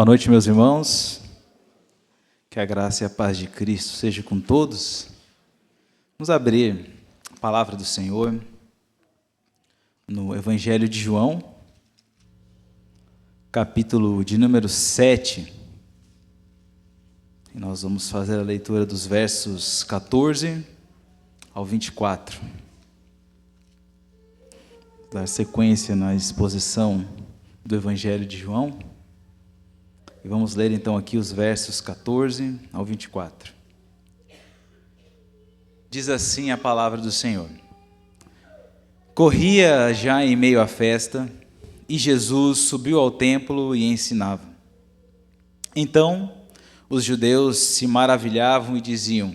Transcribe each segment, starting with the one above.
Boa noite, meus irmãos. Que a graça e a paz de Cristo seja com todos. Vamos abrir a palavra do Senhor no Evangelho de João, capítulo de número 7. E nós vamos fazer a leitura dos versos 14 ao 24. Dar sequência na exposição do Evangelho de João. E vamos ler então aqui os versos 14 ao 24. Diz assim a palavra do Senhor: Corria já em meio à festa, e Jesus subiu ao templo e ensinava. Então os judeus se maravilhavam e diziam: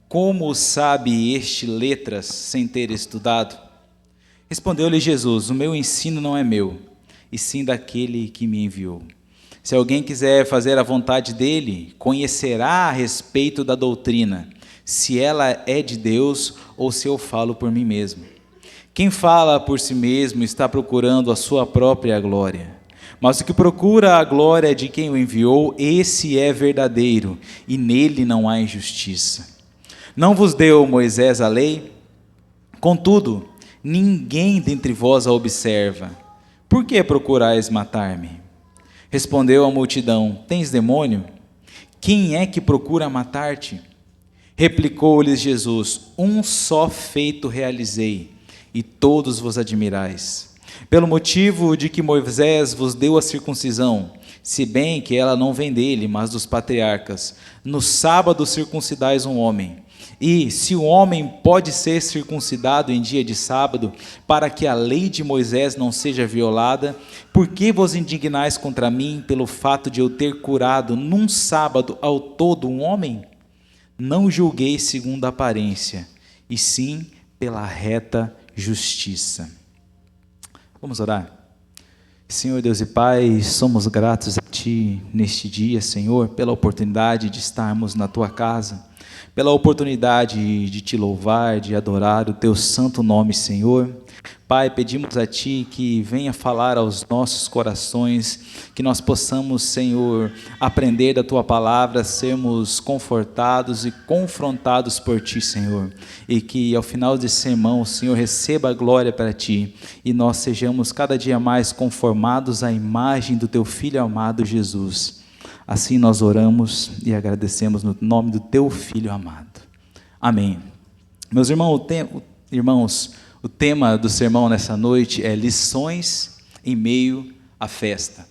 Como sabe este letras sem ter estudado? Respondeu-lhe Jesus: O meu ensino não é meu, e sim daquele que me enviou. Se alguém quiser fazer a vontade dele, conhecerá a respeito da doutrina, se ela é de Deus ou se eu falo por mim mesmo. Quem fala por si mesmo está procurando a sua própria glória. Mas o que procura a glória de quem o enviou, esse é verdadeiro, e nele não há injustiça. Não vos deu Moisés a lei? Contudo, ninguém dentre vós a observa. Por que procurais matar-me? Respondeu a multidão: Tens demônio? Quem é que procura matar-te? Replicou-lhes Jesus: Um só feito realizei, e todos vos admirais. Pelo motivo de que Moisés vos deu a circuncisão, se bem que ela não vem dele, mas dos patriarcas, no sábado circuncidais um homem. E se o homem pode ser circuncidado em dia de sábado, para que a lei de Moisés não seja violada, por que vos indignais contra mim pelo fato de eu ter curado num sábado ao todo um homem? Não julguei segundo a aparência, e sim pela reta justiça. Vamos orar? Senhor Deus e Pai, somos gratos a Ti neste dia, Senhor, pela oportunidade de estarmos na Tua casa, pela oportunidade de Te louvar, de adorar o Teu santo nome, Senhor. Pai, pedimos a Ti que venha falar aos nossos corações, que nós possamos, Senhor, aprender da Tua palavra, sermos confortados e confrontados por Ti, Senhor, e que ao final desse sermão, o Senhor receba a glória para Ti, e nós sejamos cada dia mais conformados à imagem do Teu Filho amado Jesus. Assim nós oramos e agradecemos no nome do Teu Filho amado. Amém. Meus irmãos, o tema do sermão nessa noite é lições em meio à festa.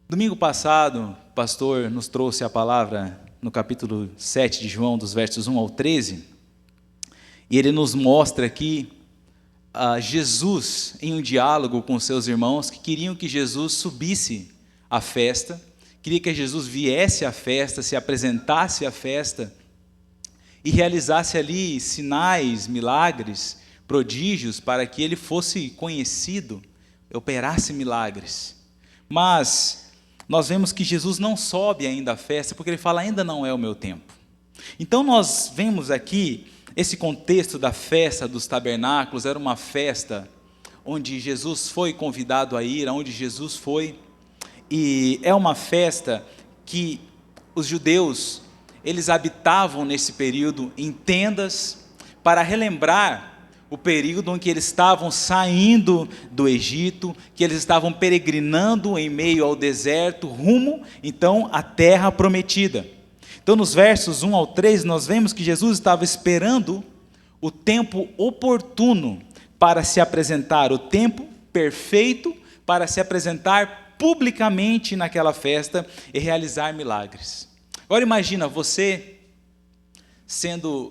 Domingo passado, o pastor nos trouxe a palavra no capítulo 7 de João, dos versos 1 ao 13, e ele nos mostra aqui Jesus em um diálogo com seus irmãos que queriam que Jesus subisse à festa, queria que Jesus viesse à festa, se apresentasse à festa e realizasse ali sinais, milagres, prodígios, para que ele fosse conhecido, operasse milagres. Mas nós vemos que Jesus não sobe ainda à festa, porque ele fala: ainda não é o meu tempo. Então nós vemos aqui esse contexto da festa dos tabernáculos. Era uma festa onde Jesus foi convidado a ir, aonde Jesus foi, e é uma festa que os judeus, eles habitavam nesse período em tendas, para relembrar o período em que eles estavam saindo do Egito, que eles estavam peregrinando em meio ao deserto, rumo, então, à terra prometida. Então, nos versos 1 ao 3, nós vemos que Jesus estava esperando o tempo oportuno para se apresentar, o tempo perfeito para se apresentar publicamente naquela festa e realizar milagres. Agora imagina você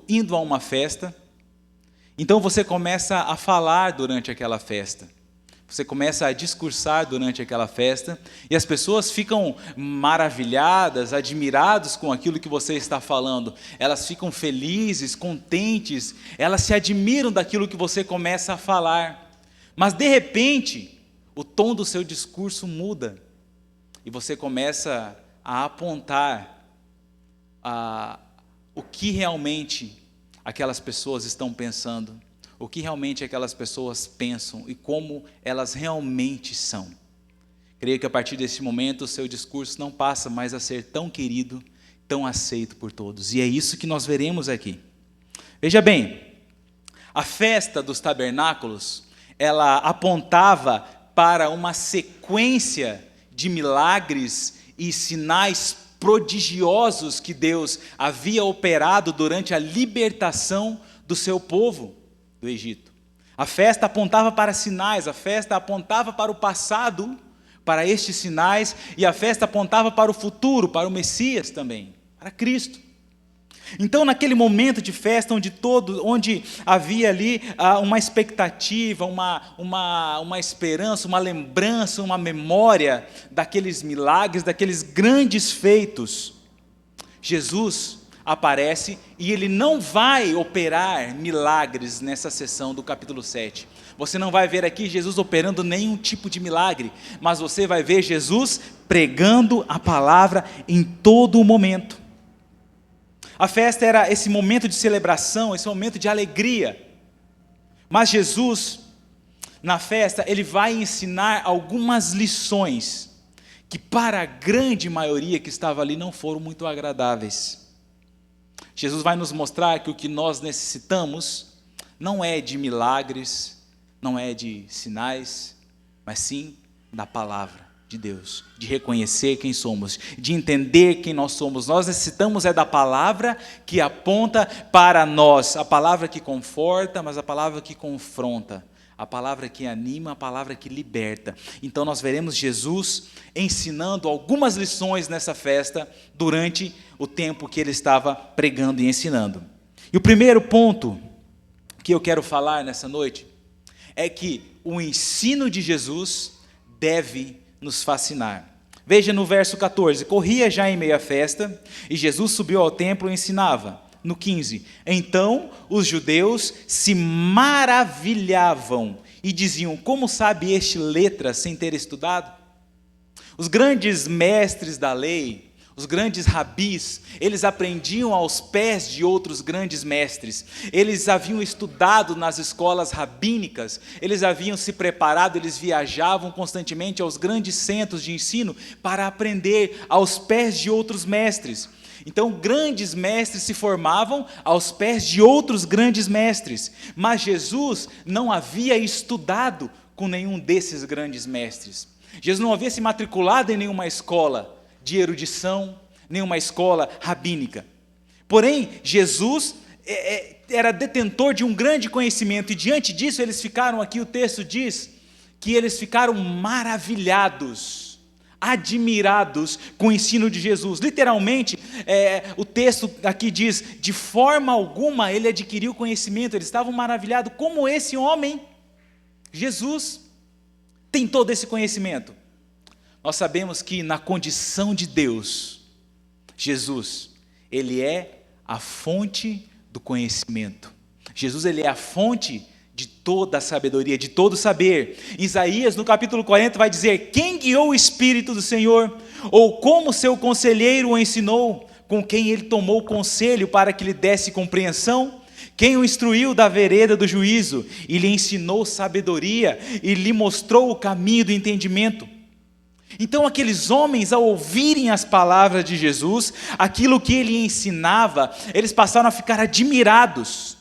indo a uma festa, então você começa a falar durante aquela festa, você começa a discursar durante aquela festa, e as pessoas ficam maravilhadas, admiradas com aquilo que você está falando, elas ficam felizes, contentes, elas se admiram daquilo que você começa a falar, mas de repente, o tom do seu discurso muda, e você começa a apontar o que realmente aquelas pessoas estão pensando, o que realmente aquelas pessoas pensam e como elas realmente são. Creio que a partir desse momento o seu discurso não passa mais a ser tão querido, tão aceito por todos. E é isso que nós veremos aqui. Veja bem, a festa dos tabernáculos, ela apontava para uma sequência de milagres e sinais prodigiosos que Deus havia operado durante a libertação do seu povo do Egito. A festa apontava para sinais, a festa apontava para o passado, para estes sinais, e a festa apontava para o futuro, para o Messias também, para Cristo. Então, naquele momento de festa, onde havia ali uma expectativa, uma esperança, uma lembrança, uma memória daqueles milagres, daqueles grandes feitos, Jesus aparece e ele não vai operar milagres nessa sessão do capítulo 7. Você não vai ver aqui Jesus operando nenhum tipo de milagre, mas você vai ver Jesus pregando a palavra em todo o momento. A festa era esse momento de celebração, esse momento de alegria. Mas Jesus, na festa, ele vai ensinar algumas lições que para a grande maioria que estava ali não foram muito agradáveis. Jesus vai nos mostrar que o que nós necessitamos não é de milagres, não é de sinais, mas sim da palavra de Deus, de reconhecer quem somos, de entender quem nós somos. Nós necessitamos da palavra que aponta para nós, a palavra que conforta, mas a palavra que confronta, a palavra que anima, a palavra que liberta. Então nós veremos Jesus ensinando algumas lições nessa festa durante o tempo que ele estava pregando e ensinando. E o primeiro ponto que eu quero falar nessa noite é que o ensino de Jesus deve nos fascinar. Veja no verso 14, corria já em meio à festa, e Jesus subiu ao templo e ensinava. No 15, então os judeus se maravilhavam e diziam, como sabe este letras sem ter estudado? Os grandes mestres da lei, os grandes rabis, eles aprendiam aos pés de outros grandes mestres. Eles haviam estudado nas escolas rabínicas, eles haviam se preparado, eles viajavam constantemente aos grandes centros de ensino para aprender aos pés de outros mestres. Então, grandes mestres se formavam aos pés de outros grandes mestres. Mas Jesus não havia estudado com nenhum desses grandes mestres. Jesus não havia se matriculado em nenhuma escola de erudição, nenhuma escola rabínica. Porém, Jesus era detentor de um grande conhecimento, e diante disso eles ficaram, aqui o texto diz, que eles ficaram maravilhados, admirados com o ensino de Jesus. Literalmente, o texto aqui diz, de forma alguma ele adquiriu conhecimento, eles estavam maravilhados, como esse homem, Jesus, tem todo esse conhecimento. Nós sabemos que na condição de Deus, Jesus, ele é a fonte do conhecimento. Jesus, ele é a fonte de toda a sabedoria, de todo o saber. Isaías, no capítulo 40, vai dizer, quem guiou o Espírito do Senhor? Ou como seu conselheiro o ensinou? Com quem ele tomou conselho para que lhe desse compreensão? Quem o instruiu da vereda do juízo? E lhe ensinou sabedoria, e lhe mostrou o caminho do entendimento. Então aqueles homens, ao ouvirem as palavras de Jesus, aquilo que ele ensinava, eles passaram a ficar admirados.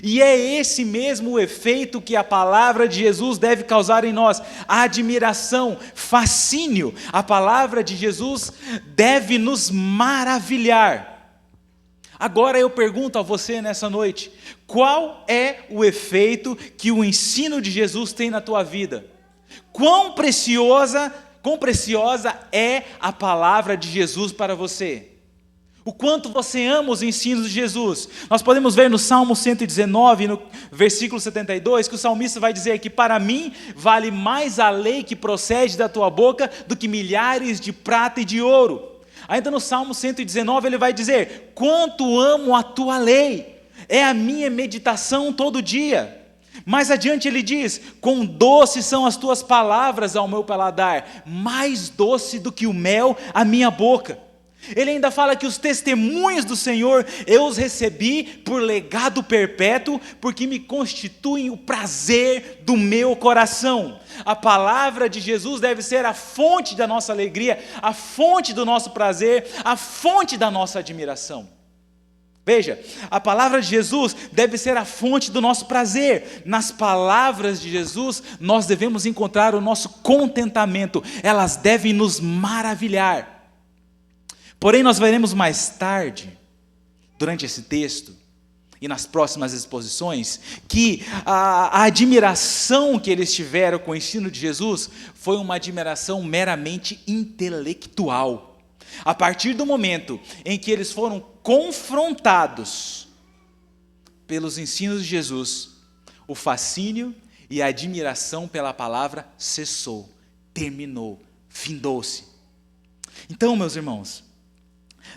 E é esse mesmo o efeito que a palavra de Jesus deve causar em nós, a admiração, fascínio. A palavra de Jesus deve nos maravilhar. Agora eu pergunto a você nessa noite, qual é o efeito que o ensino de Jesus tem na tua vida? Quão preciosa é a palavra de Jesus para você? O quanto você ama os ensinos de Jesus? Nós podemos ver no Salmo 119, no versículo 72, que o salmista vai dizer que para mim vale mais a lei que procede da tua boca do que milhares de prata e de ouro. Ainda no Salmo 119 ele vai dizer, quanto amo a tua lei, é a minha meditação todo dia. Mais adiante ele diz, quão doces são as tuas palavras ao meu paladar, mais doce do que o mel à minha boca. Ele ainda fala que os testemunhos do Senhor eu os recebi por legado perpétuo, porque me constituem o prazer do meu coração. A palavra de Jesus deve ser a fonte da nossa alegria, a fonte do nosso prazer, a fonte da nossa admiração. Veja, a palavra de Jesus deve ser a fonte do nosso prazer. Nas palavras de Jesus, nós devemos encontrar o nosso contentamento. Elas devem nos maravilhar. Porém, nós veremos mais tarde, durante esse texto, e nas próximas exposições, que a admiração que eles tiveram com o ensino de Jesus foi uma admiração meramente intelectual. A partir do momento em que eles foram confrontados pelos ensinos de Jesus, o fascínio e a admiração pela palavra cessou, terminou, findou-se. Então, meus irmãos,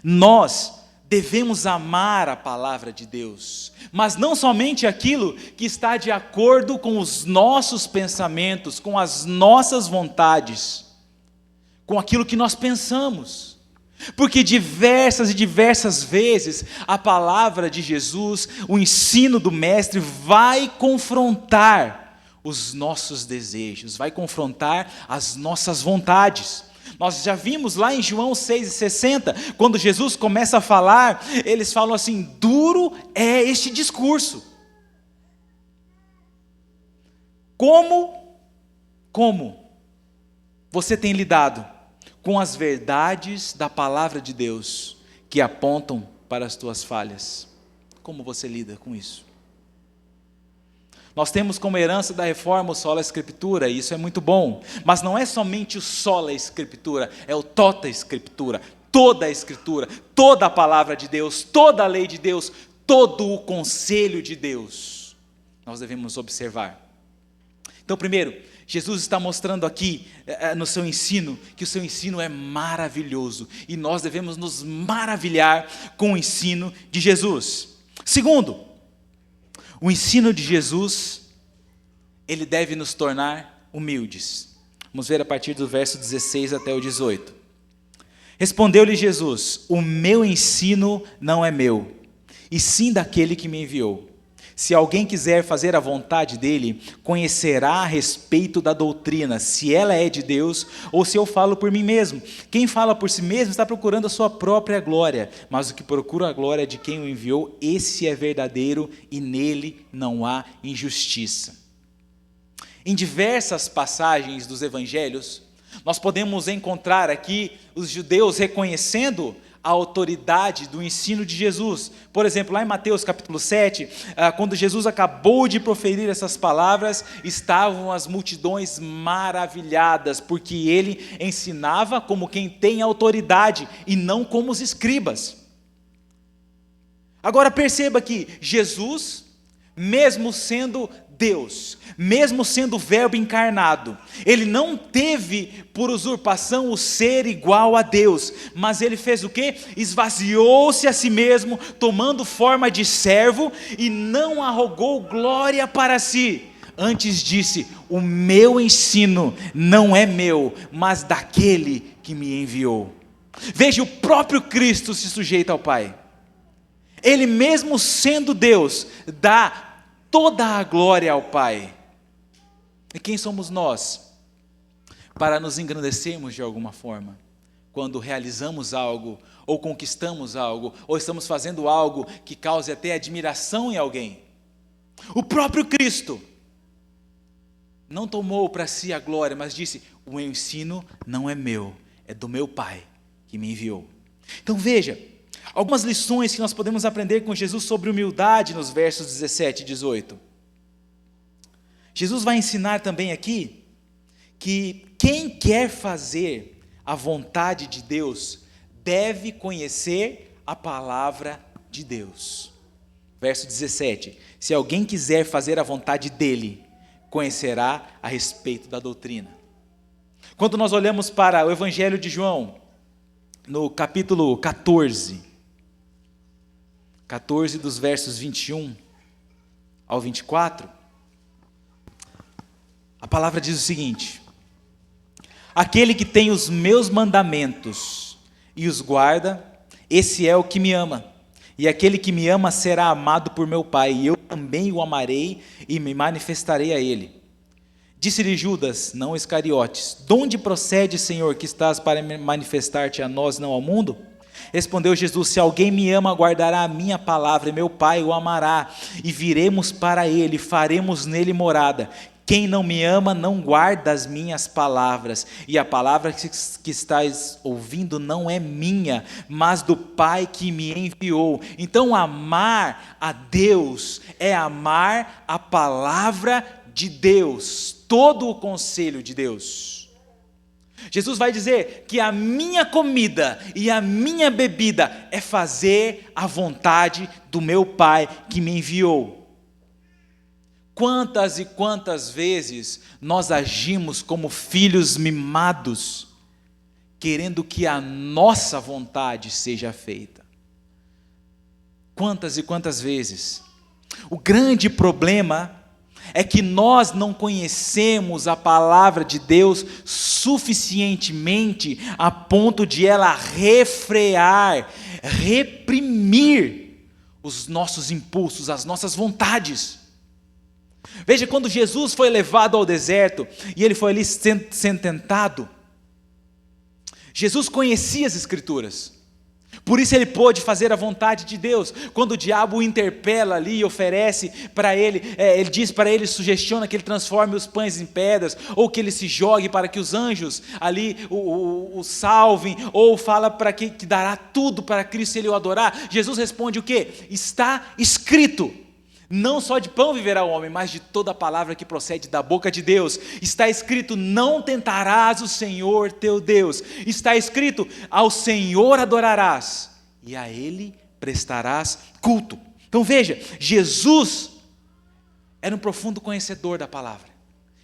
nós devemos amar a palavra de Deus, mas não somente aquilo que está de acordo com os nossos pensamentos, com as nossas vontades, com aquilo que nós pensamos, porque diversas e diversas vezes a palavra de Jesus, o ensino do Mestre vai confrontar os nossos desejos, vai confrontar as nossas vontades. Nós já vimos lá em João 6,60, quando Jesus começa a falar, eles falam assim: duro é este discurso. Como você tem lidado com as verdades da palavra de Deus que apontam para as tuas falhas? Como você lida com isso? Nós temos como herança da reforma o sola escritura, e isso é muito bom, mas não é somente o sola escritura, é o tota escritura, toda a escritura, toda a palavra de Deus, toda a lei de Deus, todo o conselho de Deus, nós devemos observar. Então, primeiro, Jesus está mostrando aqui no seu ensino, que o seu ensino é maravilhoso, e nós devemos nos maravilhar com o ensino de Jesus. Segundo, o ensino de Jesus, ele deve nos tornar humildes. Vamos ver a partir do verso 16 até o 18. Respondeu-lhe Jesus: o meu ensino não é meu, e sim daquele que me enviou. Se alguém quiser fazer a vontade dele, conhecerá a respeito da doutrina, se ela é de Deus ou se eu falo por mim mesmo. Quem fala por si mesmo está procurando a sua própria glória, mas o que procura a glória de quem o enviou, esse é verdadeiro e nele não há injustiça. Em diversas passagens dos evangelhos, nós podemos encontrar aqui os judeus reconhecendo a autoridade do ensino de Jesus. Por exemplo, lá em Mateus capítulo 7, quando Jesus acabou de proferir essas palavras, estavam as multidões maravilhadas, porque ele ensinava como quem tem autoridade e não como os escribas. Agora perceba que Jesus, mesmo sendo Deus, mesmo sendo o Verbo encarnado, ele não teve por usurpação o ser igual a Deus, mas ele fez o quê? Esvaziou-se a si mesmo, tomando forma de servo, e não arrogou glória para si. Antes disse: o meu ensino não é meu, mas daquele que me enviou. Veja, o próprio Cristo se sujeita ao Pai. Ele mesmo sendo Deus, dá toda a glória ao Pai. E quem somos nós para nos engrandecermos de alguma forma, quando realizamos algo, ou conquistamos algo, ou estamos fazendo algo que cause até admiração em alguém? O próprio Cristo não tomou para si a glória, mas disse: o meu ensino não é meu, é do meu Pai que me enviou. Então veja, algumas lições que nós podemos aprender com Jesus sobre humildade nos versos 17 e 18. Jesus vai ensinar também aqui que quem quer fazer a vontade de Deus deve conhecer a palavra de Deus. Verso 17: se alguém quiser fazer a vontade dele, conhecerá a respeito da doutrina. Quando nós olhamos para o Evangelho de João, no capítulo 14 dos versos 21 ao 24, a palavra diz o seguinte: aquele que tem os meus mandamentos e os guarda, esse é o que me ama. E aquele que me ama será amado por meu Pai, e eu também o amarei e me manifestarei a ele. Disse-lhe Judas, não Iscariotes: de onde procede, Senhor, que estás para manifestar-te a nós, não ao mundo? Respondeu Jesus: se alguém me ama, guardará a minha palavra, e meu Pai o amará, e viremos para ele, e faremos nele morada. Quem não me ama, não guarda as minhas palavras, e a palavra que estás ouvindo não é minha, mas do Pai que me enviou. Então, amar a Deus é amar a palavra de Deus, todo o conselho de Deus. Jesus vai dizer que a minha comida e a minha bebida é fazer a vontade do meu Pai que me enviou. Quantas e quantas vezes nós agimos como filhos mimados, querendo que a nossa vontade seja feita? Quantas e quantas vezes? O grande problema é que nós não conhecemos a palavra de Deus suficientemente a ponto de ela refrear, reprimir os nossos impulsos, as nossas vontades. Veja, quando Jesus foi levado ao deserto e ele foi ali sendo tentado, Jesus conhecia as Escrituras, por isso ele pôde fazer a vontade de Deus. Quando o diabo o interpela ali e oferece para ele, ele diz para ele, sugestiona que ele transforme os pães em pedras, ou que ele se jogue para que os anjos ali o salvem, ou fala para que dará tudo para Cristo se ele o adorar. Jesus responde o quê? Está escrito. Não só de pão viverá o homem, mas de toda a palavra que procede da boca de Deus. Está escrito: não tentarás o Senhor teu Deus. Está escrito: ao Senhor adorarás e a Ele prestarás culto. Então veja, Jesus era um profundo conhecedor da palavra,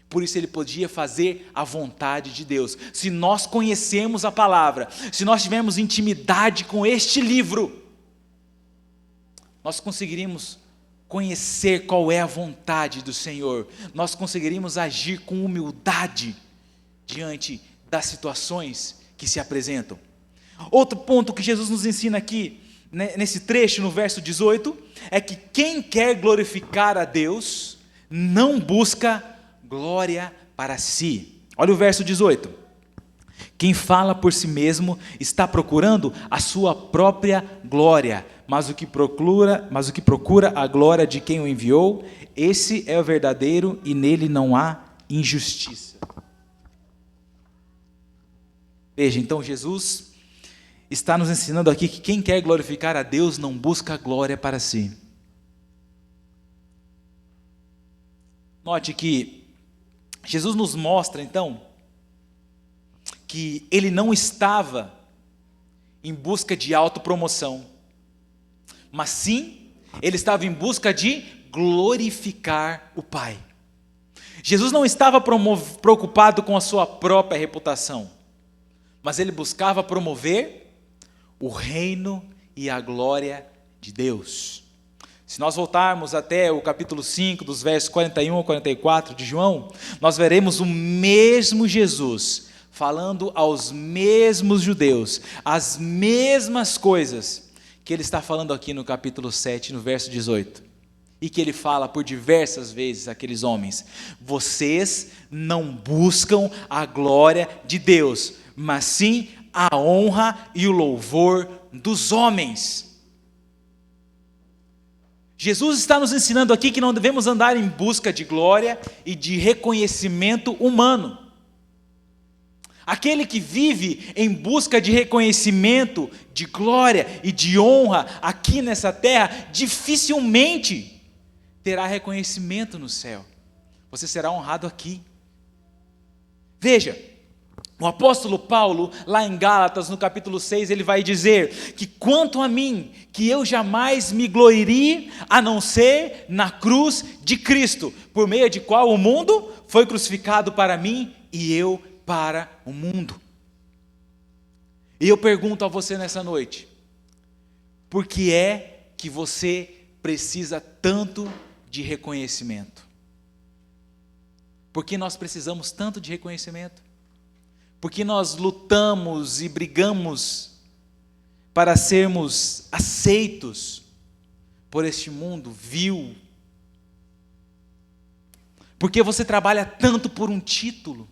por isso ele podia fazer a vontade de Deus. Se nós conhecemos a palavra, se nós tivermos intimidade com este livro, nós conseguiríamos conhecer qual é a vontade do Senhor, nós conseguiríamos agir com humildade diante das situações que se apresentam. Outro ponto que Jesus nos ensina aqui, nesse trecho, no verso 18, é que quem quer glorificar a Deus, não busca glória para si. Olha o verso 18. Quem fala por si mesmo está procurando a sua própria glória, mas o que procura a glória de quem o enviou, esse é o verdadeiro e nele não há injustiça. Veja, então Jesus está nos ensinando aqui que quem quer glorificar a Deus não busca glória para si. Note que Jesus nos mostra então que ele não estava em busca de autopromoção, mas sim, ele estava em busca de glorificar o Pai. Jesus não estava preocupado com a sua própria reputação, mas ele buscava promover o reino e a glória de Deus. Se nós voltarmos até o capítulo 5, dos versos 41 a 44 de João, nós veremos o mesmo Jesus falando aos mesmos judeus, as mesmas coisas que ele está falando aqui no capítulo 7, no verso 18, e que ele fala por diversas vezes àqueles homens: vocês não buscam a glória de Deus, mas sim a honra e o louvor dos homens. Jesus está nos ensinando aqui que não devemos andar em busca de glória e de reconhecimento humano. Aquele que vive em busca de reconhecimento, de glória e de honra aqui nessa terra, dificilmente terá reconhecimento no céu. Você será honrado aqui. Veja, o apóstolo Paulo, lá em Gálatas, no capítulo 6, ele vai dizer que quanto a mim, que eu jamais me gloriaria, a não ser na cruz de Cristo, por meio de qual o mundo foi crucificado para mim e eu para o mundo. E eu pergunto a você nessa noite: por que é que você precisa tanto de reconhecimento? Por que nós precisamos tanto de reconhecimento? Por que nós lutamos e brigamos para sermos aceitos por este mundo vil? Porque você trabalha tanto por um título?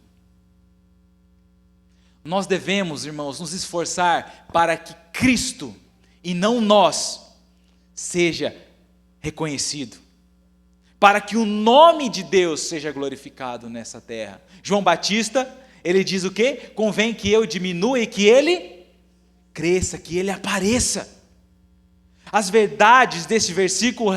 Nós devemos, irmãos, nos esforçar para que Cristo, e não nós, seja reconhecido, para que o nome de Deus seja glorificado nessa terra. João Batista, ele diz o quê? Convém que eu diminua e que ele cresça, que ele apareça. As verdades desse versículo,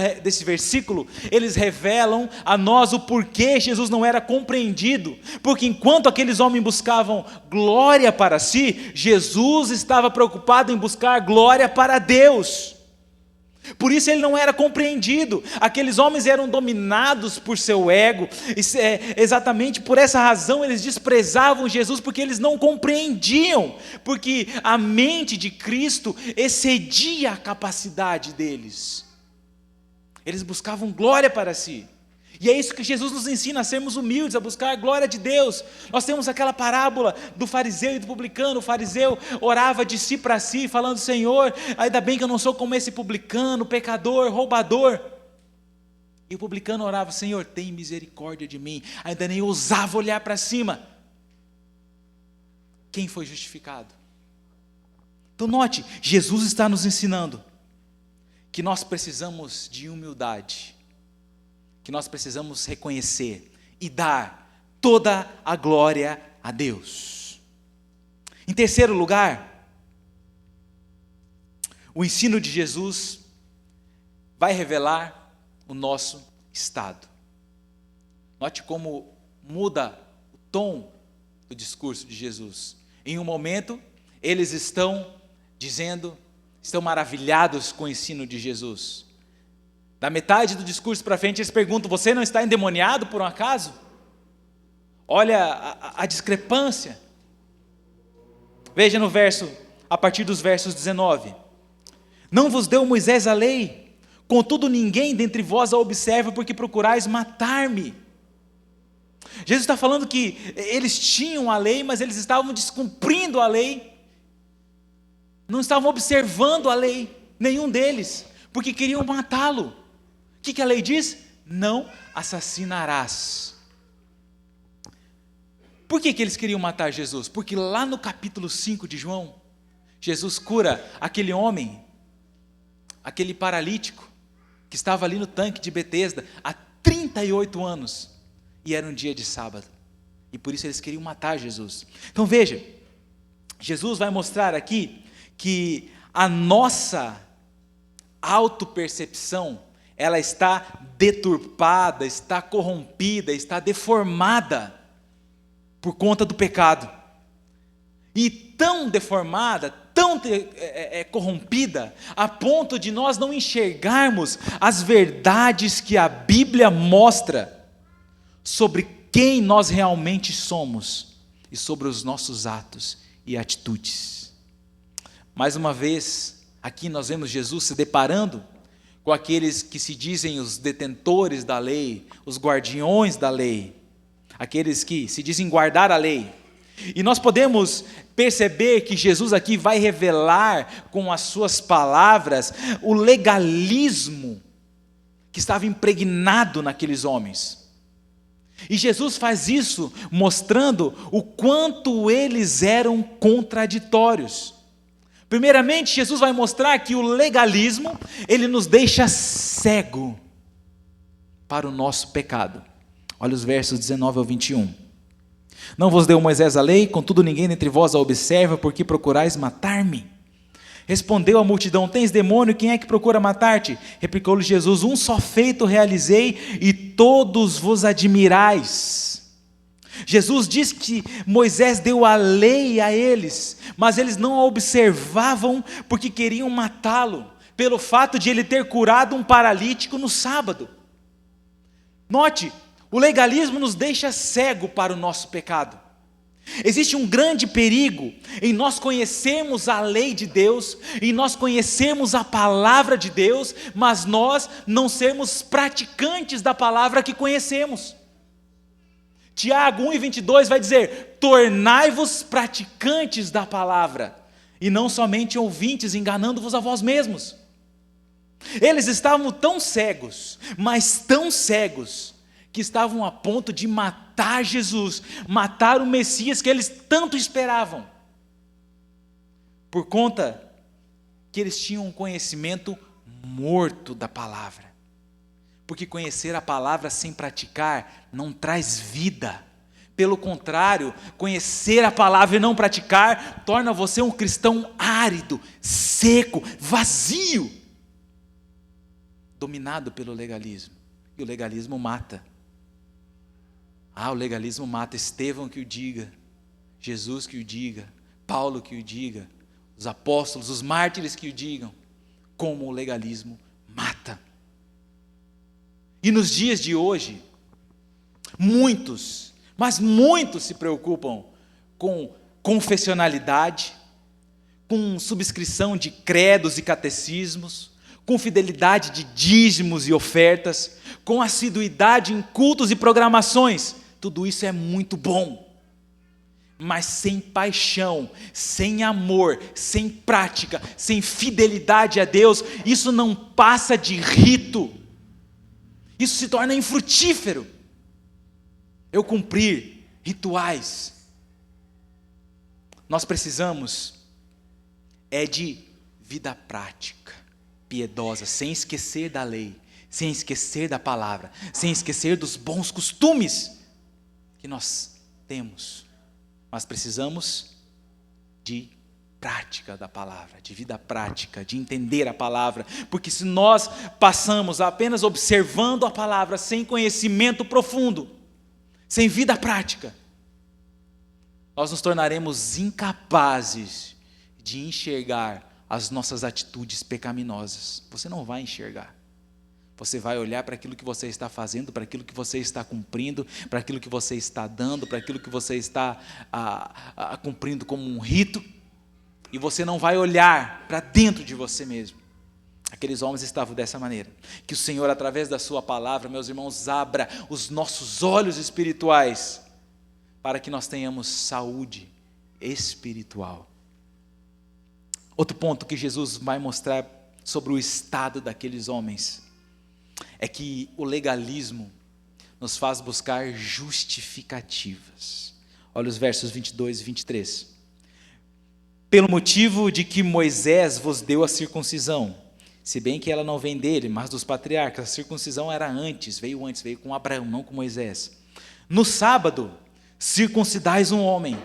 eles revelam a nós o porquê Jesus não era compreendido. Porque enquanto aqueles homens buscavam glória para si, Jesus estava preocupado em buscar glória para Deus. Por isso ele não era compreendido. Aqueles homens eram dominados por seu ego. Exatamente por essa razão eles desprezavam Jesus, porque eles não compreendiam, porque a mente de Cristo excedia a capacidade deles. Eles buscavam glória para si. E é isso que Jesus nos ensina, a sermos humildes, a buscar a glória de Deus. Nós temos aquela parábola do fariseu e do publicano. O fariseu orava de si para si, falando: Senhor, ainda bem que eu não sou como esse publicano, pecador, roubador. E o publicano orava: Senhor, tem misericórdia de mim. Ainda nem ousava olhar para cima. Quem foi justificado? Então note, Jesus está nos ensinando que nós precisamos de humildade, que nós precisamos reconhecer e dar toda a glória a Deus. Em terceiro lugar, o ensino de Jesus vai revelar o nosso estado. Note como muda o tom do discurso de Jesus. Em um momento, eles estão maravilhados com o ensino de Jesus. Da metade do discurso para frente, eles perguntam: você não está endemoniado por um acaso? Olha a discrepância. Veja a partir dos versos 19. Não vos deu Moisés a lei, contudo ninguém dentre vós a observa, porque procurais matar-me. Jesus está falando que eles tinham a lei, mas eles estavam descumprindo a lei, não estavam observando a lei, nenhum deles, porque queriam matá-lo. O que a lei diz? Não assassinarás. Por que eles queriam matar Jesus? Porque lá no capítulo 5 de João, Jesus cura aquele homem, aquele paralítico, que estava ali no tanque de Betesda há 38 anos, e era um dia de sábado, e por isso eles queriam matar Jesus. Então veja, Jesus vai mostrar aqui que a nossa autopercepção, ela está deturpada, está corrompida, está deformada por conta do pecado. E tão deformada, tão corrompida, a ponto de nós não enxergarmos as verdades que a Bíblia mostra sobre quem nós realmente somos e sobre os nossos atos e atitudes. Mais uma vez, aqui nós vemos Jesus se deparando com aqueles que se dizem os detentores da lei, os guardiões da lei, aqueles que se dizem guardar a lei. E nós podemos perceber que Jesus aqui vai revelar com as suas palavras o legalismo que estava impregnado naqueles homens. E Jesus faz isso mostrando o quanto eles eram contraditórios. Primeiramente, Jesus vai mostrar que o legalismo, ele nos deixa cego para o nosso pecado. Olha os versos 19 ao 21. Não vos deu Moisés a lei, contudo ninguém dentre vós a observa, porque procurais matar-me. Respondeu a multidão: tens demônio, quem é que procura matar-te? Replicou-lhe Jesus: um só feito realizei, e todos vos admirais. Jesus diz que Moisés deu a lei a eles, mas eles não a observavam porque queriam matá-lo, pelo fato de ele ter curado um paralítico no sábado. Note, o legalismo nos deixa cego para o nosso pecado. Existe um grande perigo em nós conhecermos a lei de Deus, em nós conhecermos a palavra de Deus, mas nós não sermos praticantes da palavra que conhecemos. Tiago 1:22 vai dizer: tornai-vos praticantes da palavra, e não somente ouvintes, enganando-vos a vós mesmos. Eles estavam tão cegos, mas tão cegos, que estavam a ponto de matar Jesus, matar o Messias que eles tanto esperavam, por conta que eles tinham um conhecimento morto da palavra. Porque conhecer a palavra sem praticar não traz vida. Pelo contrário, conhecer a palavra e não praticar torna você um cristão árido, seco, vazio, dominado pelo legalismo. E o legalismo mata. O legalismo mata. Estevão que o diga, Jesus que o diga, Paulo que o diga, os apóstolos, os mártires que o digam, como o legalismo mata. E nos dias de hoje, muitos, mas muitos se preocupam com confessionalidade, com subscrição de credos e catecismos, com fidelidade de dízimos e ofertas, com assiduidade em cultos e programações. Tudo isso é muito bom, mas sem paixão, sem amor, sem prática, sem fidelidade a Deus, isso não passa de rito, isso se torna infrutífero. Eu cumprir rituais, nós precisamos de vida prática, piedosa, sem esquecer da lei, sem esquecer da palavra, sem esquecer dos bons costumes que nós temos. Mas precisamos de prática da palavra, de vida prática, de entender a palavra, porque se nós passamos apenas observando a palavra, sem conhecimento profundo, sem vida prática, nós nos tornaremos incapazes de enxergar as nossas atitudes pecaminosas. Você não vai enxergar. Você vai olhar para aquilo que você está fazendo, para aquilo que você está cumprindo, para aquilo que você está dando, para aquilo que você está cumprindo como um rito, e você não vai olhar para dentro de você mesmo. Aqueles homens estavam dessa maneira. Que o Senhor, através da sua palavra, meus irmãos, abra os nossos olhos espirituais, para que nós tenhamos saúde espiritual. Outro ponto que Jesus vai mostrar sobre o estado daqueles homens é que o legalismo nos faz buscar justificativas. Olha os versos 22 e 23. Pelo motivo de que Moisés vos deu a circuncisão, se bem que ela não vem dele, mas dos patriarcas, a circuncisão era antes, veio com Abraão, não com Moisés. No sábado, circuncidais um homem.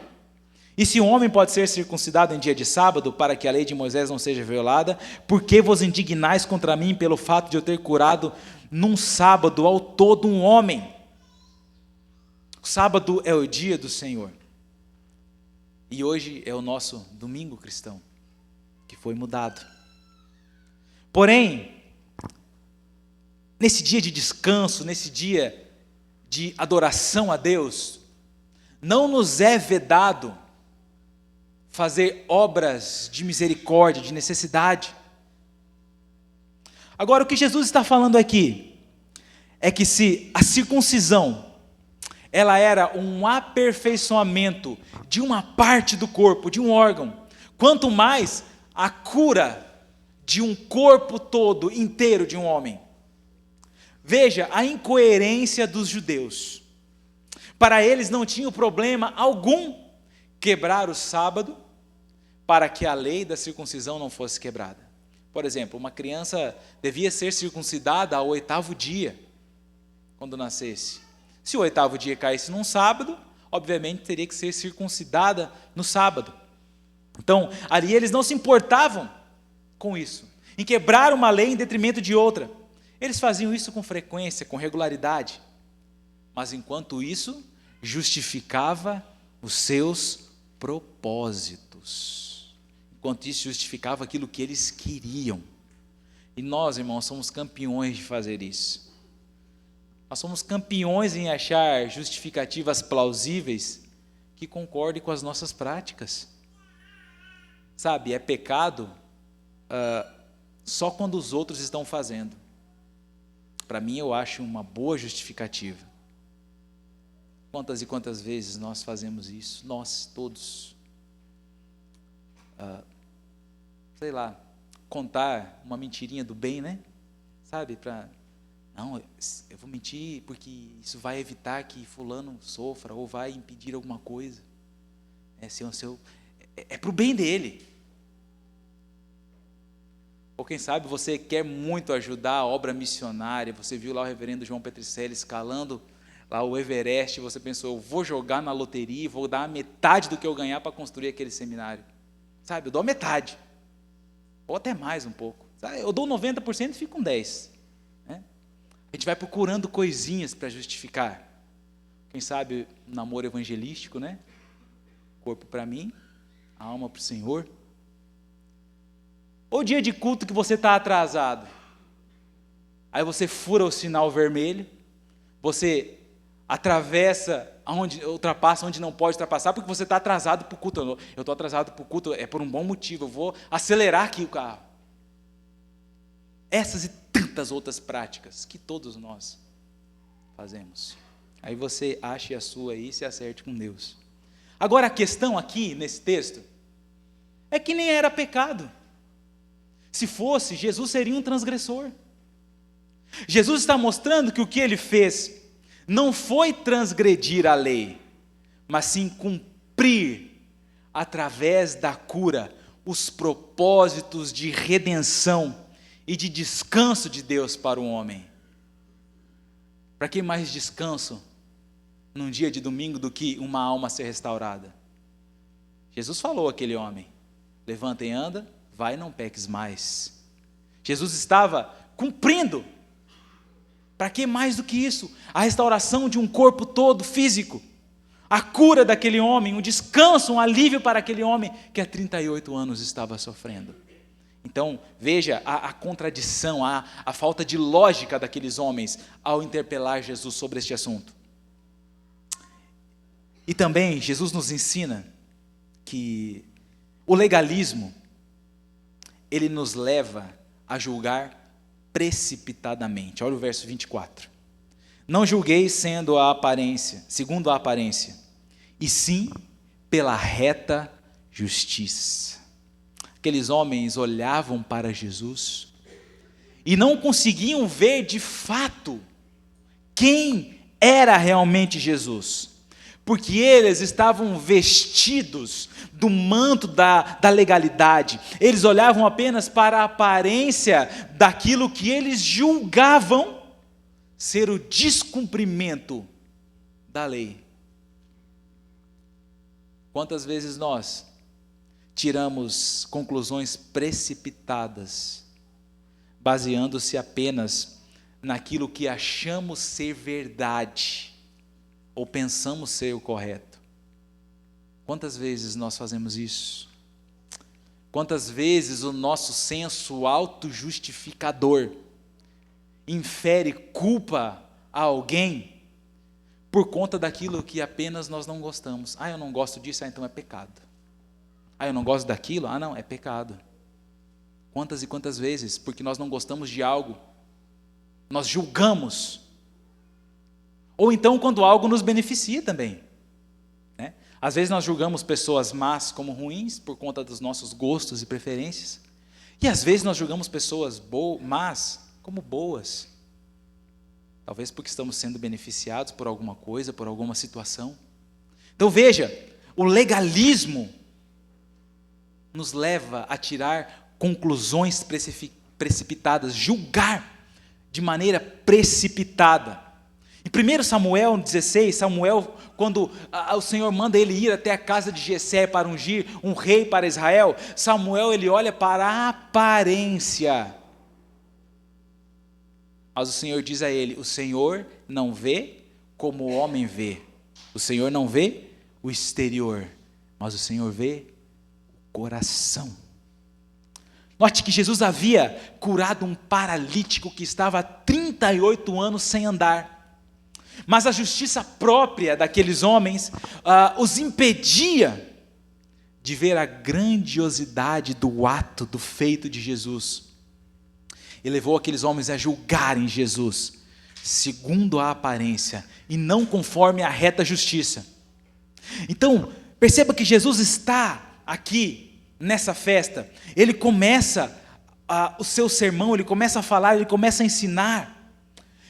E se um homem pode ser circuncidado em dia de sábado, para que a lei de Moisés não seja violada, por que vos indignais contra mim pelo fato de eu ter curado num sábado ao todo um homem? O sábado é o dia do Senhor. E hoje é o nosso domingo cristão, que foi mudado. Porém, nesse dia de descanso, nesse dia de adoração a Deus, não nos é vedado fazer obras de misericórdia, de necessidade. Agora, o que Jesus está falando aqui é que se a circuncisão ela era um aperfeiçoamento de uma parte do corpo, de um órgão, quanto mais a cura de um corpo todo, inteiro de um homem. Veja a incoerência dos judeus. Para eles não tinha problema algum quebrar o sábado, para que a lei da circuncisão não fosse quebrada. Por exemplo, uma criança devia ser circuncidada ao 8º dia, quando nascesse. Se o 8º dia caísse num sábado, obviamente teria que ser circuncidada no sábado. Então, ali eles não se importavam com isso, em quebrar uma lei em detrimento de outra. Eles faziam isso com frequência, com regularidade. Mas enquanto isso, justificava os seus propósitos. Enquanto isso, justificava aquilo que eles queriam. E nós, irmãos, somos campeões de fazer isso. Nós somos campeões em achar justificativas plausíveis que concordem com as nossas práticas. Sabe, é pecado só quando os outros estão fazendo. Para mim, eu acho uma boa justificativa. Quantas e quantas vezes nós fazemos isso? Nós, todos. sei lá, contar uma mentirinha do bem, né? Sabe, não, eu vou mentir porque isso vai evitar que fulano sofra ou vai impedir alguma coisa. É para o bem dele. Ou quem sabe você quer muito ajudar a obra missionária, você viu lá o reverendo João Petricelli escalando lá o Everest, você pensou, eu vou jogar na loteria, vou dar a metade do que eu ganhar para construir aquele seminário. Sabe, eu dou a metade, ou até mais um pouco. Sabe? Eu dou 90% e fico com 10%. Né? A gente vai procurando coisinhas para justificar. Quem sabe um namoro evangelístico, né? Corpo para mim, a alma para o Senhor. Ou dia de culto que você está atrasado. Aí você fura o sinal vermelho, você ultrapassa onde não pode ultrapassar, porque você está atrasado para o culto. Eu estou atrasado para o culto, é por um bom motivo, eu vou acelerar aqui o carro. Essas e tantas outras práticas que todos nós fazemos. Aí você ache a sua aí e se acerte com Deus. Agora a questão aqui, nesse texto, é que nem era pecado. Se fosse, Jesus seria um transgressor. Jesus está mostrando que o que ele fez não foi transgredir a lei, mas sim cumprir, através da cura, os propósitos de redenção e de descanso de Deus para o homem. Para que mais descanso num dia de domingo do que uma alma ser restaurada? Jesus falou àquele homem, levanta e anda, vai e não peques mais. Jesus estava cumprindo. Para que mais do que isso? A restauração de um corpo todo físico, a cura daquele homem, um descanso, um alívio para aquele homem que há 38 anos estava sofrendo. Então, veja a contradição, a falta de lógica daqueles homens ao interpelar Jesus sobre este assunto. E também Jesus nos ensina que o legalismo, ele nos leva a julgar precipitadamente. Olha o verso 24. Não julgueis segundo a aparência, e sim pela reta justiça. Aqueles homens olhavam para Jesus e não conseguiam ver de fato quem era realmente Jesus, porque eles estavam vestidos do manto da legalidade. Eles olhavam apenas para a aparência daquilo que eles julgavam ser o descumprimento da lei. Quantas vezes nós tiramos conclusões precipitadas, baseando-se apenas naquilo que achamos ser verdade, ou pensamos ser o correto? Quantas vezes nós fazemos isso? Quantas vezes o nosso senso autojustificador infere culpa a alguém por conta daquilo que apenas nós não gostamos? Eu não gosto disso, então é pecado. Eu não gosto daquilo, não, é pecado. Quantas e quantas vezes, porque nós não gostamos de algo, nós julgamos. Ou então quando algo nos beneficia também. Né? Às vezes nós julgamos pessoas más como ruins por conta dos nossos gostos e preferências. E às vezes nós julgamos pessoas más como boas. Talvez porque estamos sendo beneficiados por alguma coisa, por alguma situação. Então veja, o legalismo nos leva a tirar conclusões precipitadas, julgar de maneira precipitada. Em 1 Samuel 16, Samuel, quando o Senhor manda ele ir até a casa de Jessé para ungir um rei para Israel, Samuel ele olha para a aparência. Mas o Senhor diz a ele, o Senhor não vê como o homem vê. O Senhor não vê o exterior, mas o Senhor vê o coração. Note que Jesus havia curado um paralítico que estava há 38 anos sem andar. Mas a justiça própria daqueles homens os impedia de ver a grandiosidade do ato, do feito de Jesus. E levou aqueles homens a julgarem Jesus segundo a aparência e não conforme a reta justiça. Então, perceba que Jesus está aqui nessa festa, ele começa o seu sermão, ele começa a falar, ele começa a ensinar.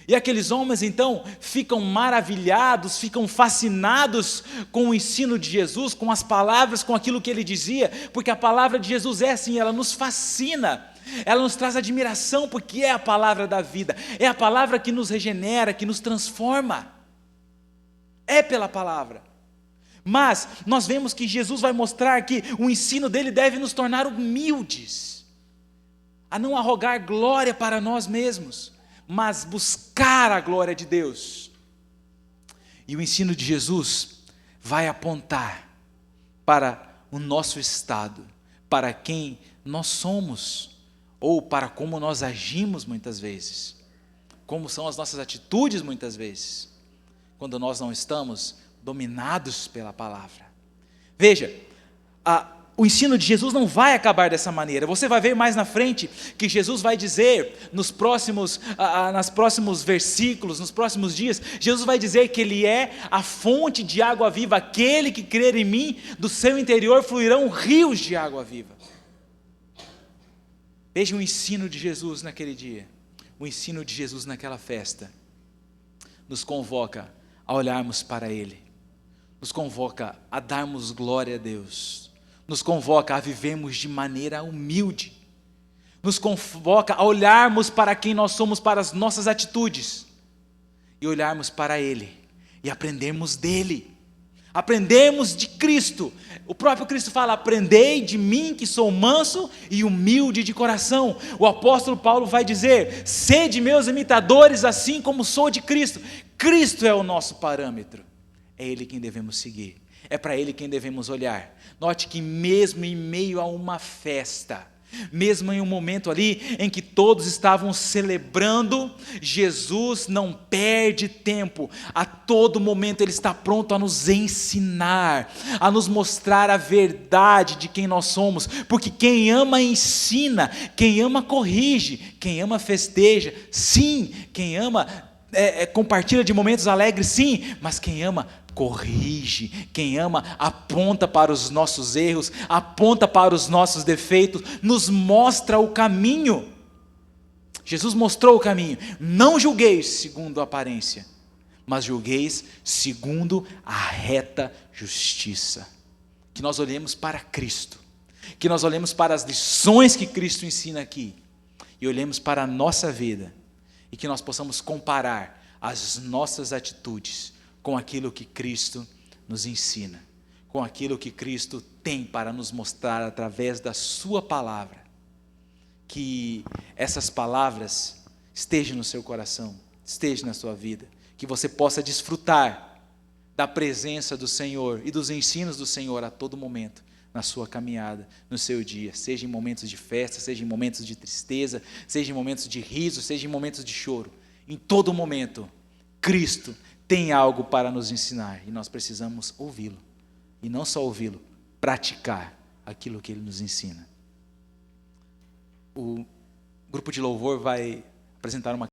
E aqueles homens então ficam maravilhados, ficam fascinados com o ensino de Jesus, com as palavras, com aquilo que ele dizia, porque a palavra de Jesus é assim, ela nos fascina, ela nos traz admiração, porque é a palavra da vida, é a palavra que nos regenera, que nos transforma, é pela palavra. Mas nós vemos que Jesus vai mostrar que o ensino dele deve nos tornar humildes, a não arrogar glória para nós mesmos, mas buscar a glória de Deus. E o ensino de Jesus vai apontar para o nosso estado, para quem nós somos, ou para como nós agimos muitas vezes, como são as nossas atitudes muitas vezes, quando nós não estamos dominados pela palavra. Veja, o ensino de Jesus não vai acabar dessa maneira. Você vai ver mais na frente que Jesus vai dizer, nos próximos versículos, nos próximos dias, Jesus vai dizer que Ele é a fonte de água viva, aquele que crer em mim, do seu interior fluirão rios de água viva. Veja o ensino de Jesus naquele dia, o ensino de Jesus naquela festa, nos convoca a olharmos para Ele, nos convoca a darmos glória a Deus, nos convoca a vivermos de maneira humilde, nos convoca a olharmos para quem nós somos, para as nossas atitudes, e olharmos para Ele, e aprendermos dEle, aprendemos de Cristo. O próprio Cristo fala: aprendei de mim que sou manso e humilde de coração. O apóstolo Paulo vai dizer: sede meus imitadores, assim como sou de Cristo. Cristo é o nosso parâmetro, é Ele quem devemos seguir, é para Ele quem devemos olhar. Note que mesmo em meio a uma festa, mesmo em um momento ali em que todos estavam celebrando, Jesus não perde tempo, a todo momento Ele está pronto a nos ensinar, a nos mostrar a verdade de quem nós somos, porque quem ama ensina, quem ama corrige, quem ama festeja, sim, quem ama compartilha de momentos alegres, sim, mas quem ama corrige, quem ama aponta para os nossos erros, aponta para os nossos defeitos, nos mostra o caminho. Jesus mostrou o caminho. Não julgueis segundo a aparência, mas julgueis segundo a reta justiça. Que nós olhemos para Cristo, que nós olhemos para as lições que Cristo ensina aqui, e olhemos para a nossa vida, e que nós possamos comparar as nossas atitudes com aquilo que Cristo nos ensina, com aquilo que Cristo tem para nos mostrar através da sua palavra. Que essas palavras estejam no seu coração, estejam na sua vida, que você possa desfrutar da presença do Senhor e dos ensinos do Senhor a todo momento, na sua caminhada, no seu dia, seja em momentos de festa, seja em momentos de tristeza, seja em momentos de riso, seja em momentos de choro. Em todo momento, Cristo tem algo para nos ensinar e nós precisamos ouvi-lo. E não só ouvi-lo, praticar aquilo que Ele nos ensina. O grupo de louvor vai apresentar uma